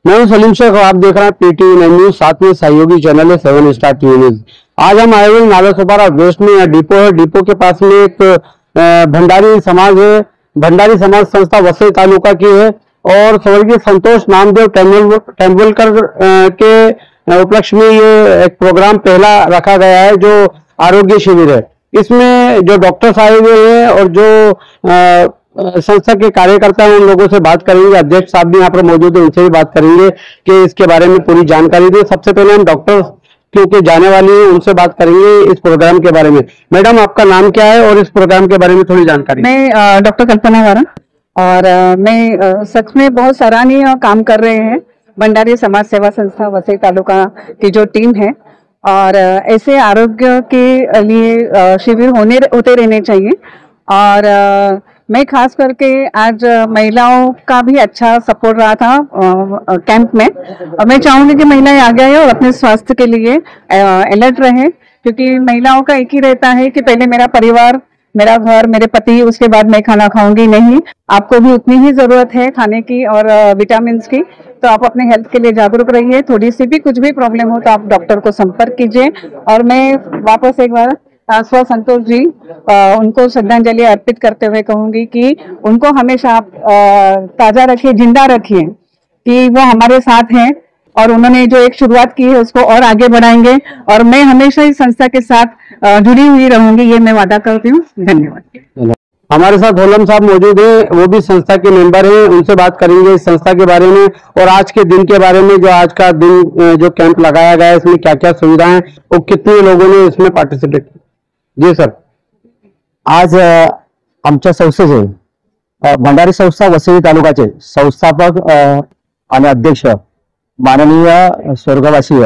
मैं हूं सलीम शेख और आप देख रहे हैं PTV न्यूज, साथ में सहयोगी चैनल है 7 स्टार टीवी न्यूज। आज हम आए हुए नालासोपारा वेस्ट में डिपो है। डिपो के पास में एक भंडारी समाज है। भंडारी समाज संस्था वसई तालुका की है और स्वर्गीय संतोष नामदेव टेंबुलकर के उपलक्ष्य में ये एक प्रोग्राम पहला रखा गया है जो आरोग्य शिविर है। इसमें जो डॉक्टर आए हुए हैं और जो संस्था के कार्यकर्ता हैं उन लोगों से बात करेंगे। अध्यक्ष साहब भी यहाँ पर मौजूद है, उनसे भी बात करेंगे कि इसके बारे में पूरी जानकारी दें। सबसे पहले हम डॉक्टर क्योंकि जाने वाली है उनसे बात करेंगे इस प्रोग्राम के बारे में। मैडम, आपका नाम क्या है और इस प्रोग्राम के बारे में थोड़ी जानकारी। मैं डॉक्टर कल्पना वारा और मैं सच में बहुत सराहनीय काम कर रहे हैं भंडारी समाज सेवा संस्था वसई तालुका की जो टीम है। और ऐसे आरोग्य के लिए शिविर होते रहने चाहिए। और मैं खास करके आज महिलाओं का भी अच्छा सपोर्ट रहा था कैंप में। और मैं चाहूंगी कि महिलाएं आगे आए और अपने स्वास्थ्य के लिए अलर्ट रहे, क्योंकि महिलाओं का एक ही रहता है कि पहले मेरा परिवार, मेरा घर, मेरे पति, उसके बाद मैं खाना खाऊंगी। नहीं, आपको भी उतनी ही जरूरत है खाने की और विटामिन की। तो आप अपने हेल्थ के लिए जागरूक रहिए। थोड़ी सी भी कुछ भी प्रॉब्लम हो तो आप डॉक्टर को संपर्क कीजिए। और मैं वापस एक बार स्व संतोष जी उनको श्रद्धांजलि अर्पित करते हुए कहूंगी कि उनको हमेशा आप ताजा रखिए, जिंदा रखिए, कि वो हमारे साथ हैं और उन्होंने जो एक शुरुआत की है उसको और आगे बढ़ाएंगे। और मैं हमेशा इस संस्था के साथ जुड़ी हुई रहूंगी, ये मैं वादा करती हूँ। धन्यवाद। हमारे साथ होलम साहब मौजूद हैं, वो भी संस्था के मेंबर हैं। उनसे बात करेंगे इस संस्था के बारे में और आज के दिन के बारे में। जो आज का दिन जो कैंप लगाया गया है इसमें क्या क्या सुविधाएं और कितने लोगों ने इसमें पार्टिसिपेट किया। जी सर, आज आमच्या संस्थेचे भंडारी संस्था वसई तालुकाचे संस्थापक आणि अध्यक्ष माननीय स्वर्गवासी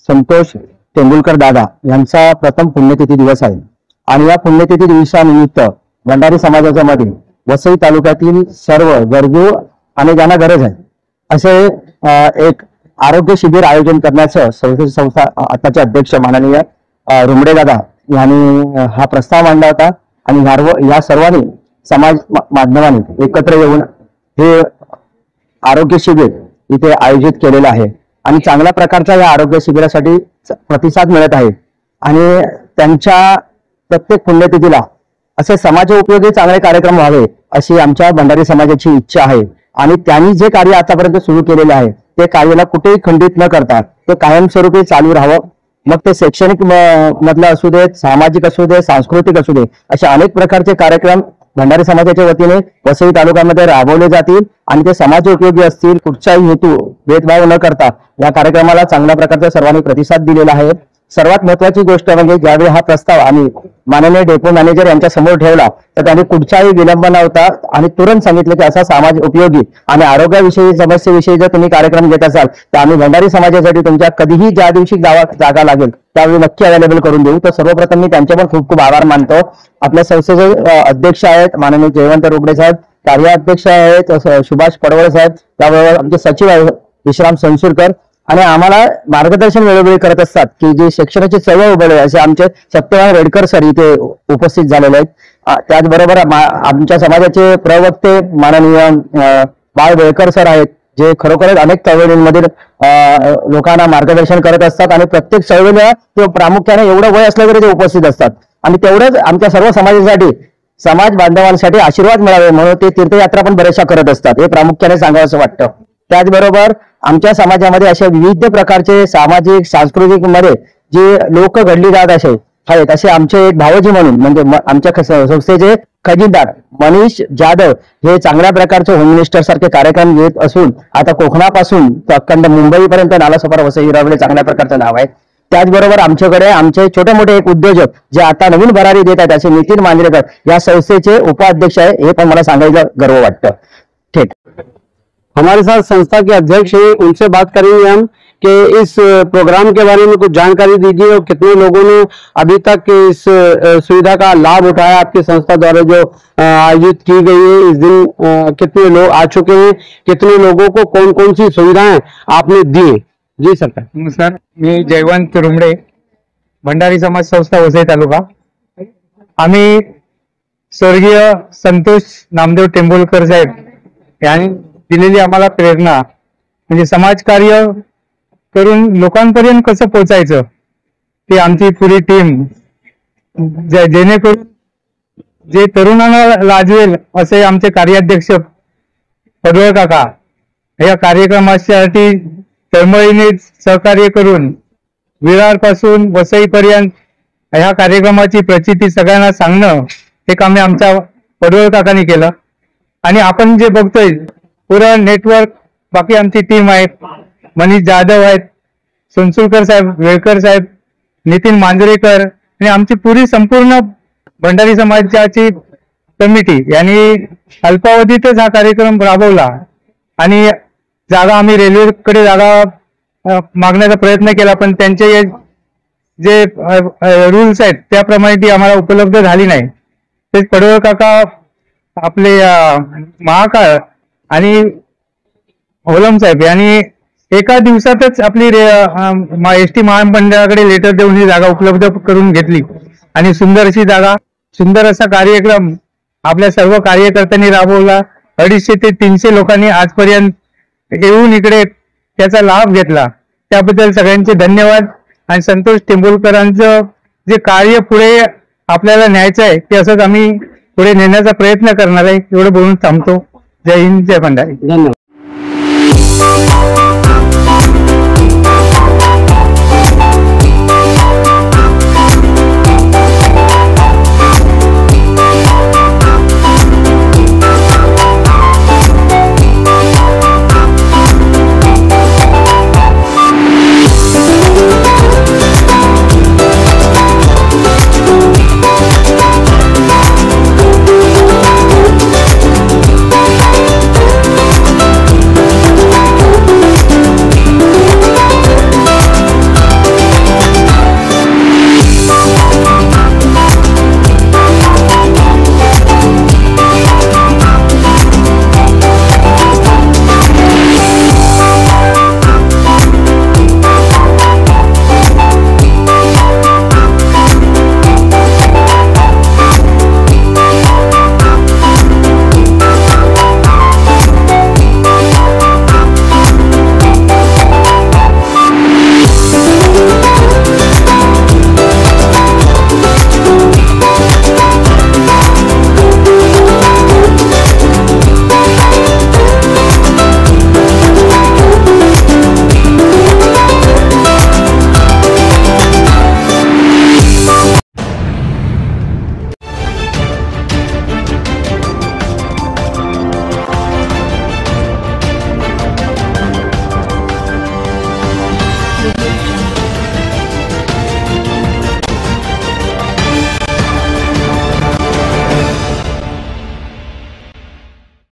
संतोष तेंडुलकर दादा यांचा प्रथम पुण्यतिथी दिवस आहे। आणि या पुण्यतिथी दिवसानिमित्त भंडारी समाजाच्या मध्ये वसई तालुक्यातील सर्व गरजू आणि ज्यांना गरज आहे असे एक आरोग्य शिबिर आयोजन करण्याचं संस्था आताचे अध्यक्ष माननीय रुमडे दादा यांनी हा प्रस्ताव मांडला होता। आणि या सर्वांनी समाज माध्यमांनी एकत्र येऊन हे आरोग्य शिबिर इथे आयोजित केलेलं आहे। आणि चांगल्या प्रकारचा या आरोग्य शिबिरासाठी प्रतिसाद मिळत आहे। आणि त्यांच्या प्रत्येक पुण्यतिथीला असे समाजोपयोगी चांगले कार्यक्रम व्हावे अशी आमच्या भंडारी समाजाची इच्छा आहे। आणि त्यांनी जे कार्य आतापर्यंत सुरू केलेले आहे ते कार्याला कुठेही खंडित न करता ते कायमस्वरूपी चालू राहावं। मग ते शैक्षणिक मधलं असू दे, सामाजिक असू दे, सांस्कृतिक असू दे, असे अनेक प्रकारचे कार्यक्रम भंडारी समाजाच्या वतीने वसई तालुक्यामध्ये राबवले जातील आणि ते समाजोपयोगी असतील। कुठचाही हेतू भेदभाव न करता या कार्यक्रमाला चांगल्या प्रकारचा सर्वांनी प्रतिसाद दिलेला आहे। सर्वात महत्त्वाची गोष्ट म्हणजे ज्यावेळी हा प्रस्ताव आम्ही माननीय डेपो मॅनेजर यांच्या समोर ठेवला तर त्यांनी कुठचाही विलंब नव्हता आणि तुरंत सांगितलं की असा समाज उपयोगी आणि आरोग्याविषयी समस्येविषयी जर तुम्ही कार्यक्रम घेत असाल तर आम्ही भंडारी समाजासाठी तुमच्या कधीही ज्या दिवशी जागा लागेल त्यावेळी नक्की अवेलेबल करून देऊ। तर सर्वप्रथम मी त्यांचे पण खूप खूप आभार मानतो। आपल्या संस्थेचे अध्यक्ष आहेत माननीय जयवंत रुबडे साहेब, कार्याध्यक्ष आहेत सुभाष पडवळ साहेब, त्याबरोबर आमचे सचिव आहेत विश्राम संसूरकर आणि आम्हाला मार्गदर्शन वेळोवेळी करत असतात की जे शिक्षणाची चळवळ उभे असे आमचे सत्यवान रेडकर सर इथे उपस्थित झालेले आहेत। त्याचबरोबर आमच्या समाजाचे प्रवक्ते माननीय बाळ बेळकर सर आहेत, जे खरोखरच अनेक चळवळींमध्ये लोकांना मार्गदर्शन करत असतात आणि प्रत्येक चळवळीला ते प्रामुख्याने एवढं वय असलं तरी ते उपस्थित असतात। आणि तेवढंच आमच्या सर्व समाजासाठी, समाज बांधवांसाठी आशीर्वाद मिळावे म्हणून ते तीर्थयात्रा पण बऱ्याचशा करत असतात, हे प्रामुख्याने सांगावं असं वाटतं। त्याचबरोबर आमच्या समाजामध्ये अशा विविध प्रकारचे सामाजिक सांस्कृतिक मध्ये जे लोक घडली जात आहेत असे आमचे एक भावजी म्हणून म्हणजे आमच्या संस्थेचे खजिनदार मनीष जाधव हे चांगल्या प्रकारचे होम मिनिस्टर सारखे कार्यक्रम घेत असून आता कोकणापासून अखंड मुंबईपर्यंत नालासोपारा वसई रावले चांगल्या प्रकारचं नाव आहे। त्याचबरोबर आमच्याकडे आमचे छोटे मोठे एक उद्योजक जे आता नवीन भरारी देत आहेत असे नितीन मांजरेकर या संस्थेचे उपाध्यक्ष आहे, हे पण मला सांगायचं गर्व वाटतं। ठीक, हमारे साथ संस्था के अध्यक्ष हैं, उनसे बात करेंगे हम कि इस प्रोग्राम के बारे में कुछ जानकारी दीजिए और कितने लोगों ने अभी तक इस सुविधा का लाभ उठाया। आपकी संस्था द्वारा जो आयोजित की गई है इस दिन कितने लोग आ चुके हैं, कितने लोगों को कौन कौन सी सुविधाएं आपने दी। जी सर। नमस्कार, मी जयवंत रुमडे, भंडारी समाज संस्था वसई तालुका। आम्ही स्वर्गीय संतोष नामदेव टेंबुलकर साहेब यांनी दिलेली आम्हाला प्रेरणा म्हणजे समाजकार्य करून लोकांपर्यंत कसं पोहोचायचं ती आमची पुरी टीम, जेणेकरून जे तरुणांना लाजवेल असे आमचे कार्याध्यक्ष पडवळ काका या कार्यक्रमासाठी तळमळीने सहकार्य करून विरार पासून वसईपर्यंत ह्या कार्यक्रमाची प्रचिती सगळ्यांना सांगणं हे काम आमच्या पडवळ काकांनी केलं. आणि आपण जे बघतोय पुरं नेटवर्क, बाकी आमची टीम आहे, मनीष जाधव आहेत, सोनसुलकर साहेब, वेळकर साहेब, नितीन मांजरेकर आणि आमची पुरी संपूर्ण भंडारी समाजाची कमिटी यांनी अल्पावधीतच हा कार्यक्रम राबवला. आणि जागा आम्ही रेल्वेकडे जागा मागण्याचा प्रयत्न केला, पण त्यांचे जे रूल्स आहेत त्याप्रमाणे ती आम्हाला उपलब्ध झाली नाही. ते पडवळ काका आपले महाकाळ आणि होलम साहेब यांनी एका दिवसातच आपली एसटी महामंडळाकडे लेटर देऊन ही जागा उपलब्ध करून घेतली आणि सुंदर अशी जागा, सुंदर असा कार्यक्रम आपल्या सर्व कार्यकर्त्यांनी राबवला. 250 ते 300 लोकांनी आजपर्यंत येऊन इकडे त्याचा लाभ घेतला. त्याबद्दल सगळ्यांचे धन्यवाद. आणि संतोष टेंबुलकरांचं जे कार्य पुढे आपल्याला न्यायचं आहे ते असंच आम्ही पुढे नेण्याचा प्रयत्न करणार आहे. एवढं बोलून थांबतो. जय हिंद, जय भंडारी. धन्यवाद.